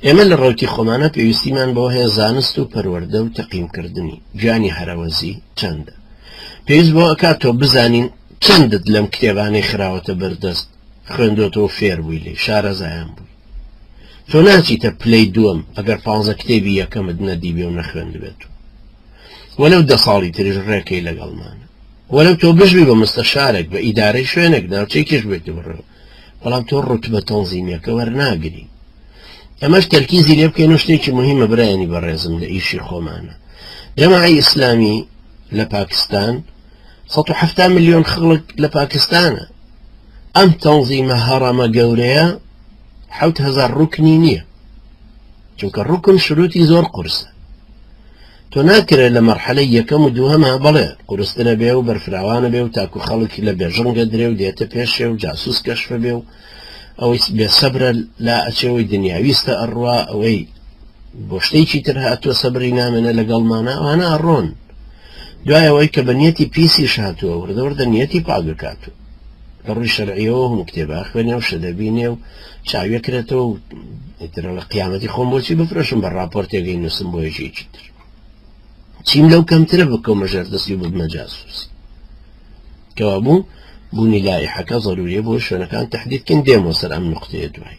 ئێمە لە ڕەوتی خۆمانە پێویستیمان بۆ هەیە زانست و پەروەردە و تەقییمکردنی گیانی هەرەوەزی چەندە. پێویست بۆ ئەکات تۆ بزانین چەندت لەم کتێبانەی خراوەتە بەردەست خوێندۆتەوە فێر بووی لێ شارەزایان بووی. تۆ ناچیتە پلەی دووەم ئەگەر 15 کتێبی یەکەمت نەدیبێ و نەخوێندبێت وەلەو 10 ساڵی تریش ڕێکەی لەگەڵمانە وەلەو تۆ بژبی بە مستەشارێک بە ئیدارەی شوێنێک ناوچەیەکیش بێت بڕێ بەڵام تۆ ڕوتبە تەنزیمەکە وەرناگری. ئەمەش تەرکیزی لێ بکەین و شتێکی مهمە برایانی بەڕێزم لە ئیشی خۆمانە. جەماعەی ئیسلامی لە پاکستان 170 ملیۆن خەڵک لە پاکستانە. ئەم تەنزیمە هەڕەمە گەورەیە 7000 ڕوکنی نییە چونکە ڕوکن شروعی زۆر قورسە. تۆ ناکرێت لە مەرحەلەی یەکەم و دووهەمە بەڵێ قورستنە بێ و بەرفراوانە بێ و تاکو خەڵکی لە بێژنگە درێ و دێتە پێشێ و جاسوس کەشفە بێ و ئەوەی بێسەبرە لا ئەچێەوەی دنیاویستە ئەڕوا ئەوەی بۆ شتێکی تر هاتووە سەبری نامێنە لەگەڵمانە ئەوانە ئەڕۆن دوایەوەی کە بە نیەتی پیسیش هاتووە وردەوردە نیەتی پاگکاتوە لە ڕووی شەرعیەوە هەموو کتێبە خوێنێ و شەدەبینێ و چاویەکرێتەوە و ئیترە لە قیامەتی خۆم بۆچی بفرۆشم بە ڕاپۆرتێگەی نووسم بۆ یەکێکی تر چیم لەو کەمترە بکەمە ژەردەستی و ببمە جاسووسی کەوا بوو بوونی لایحەکە ضروریە بۆ شوێنەکان تەحدیدکەین دێمەوە سەر ئەم نوقتەیە دوای.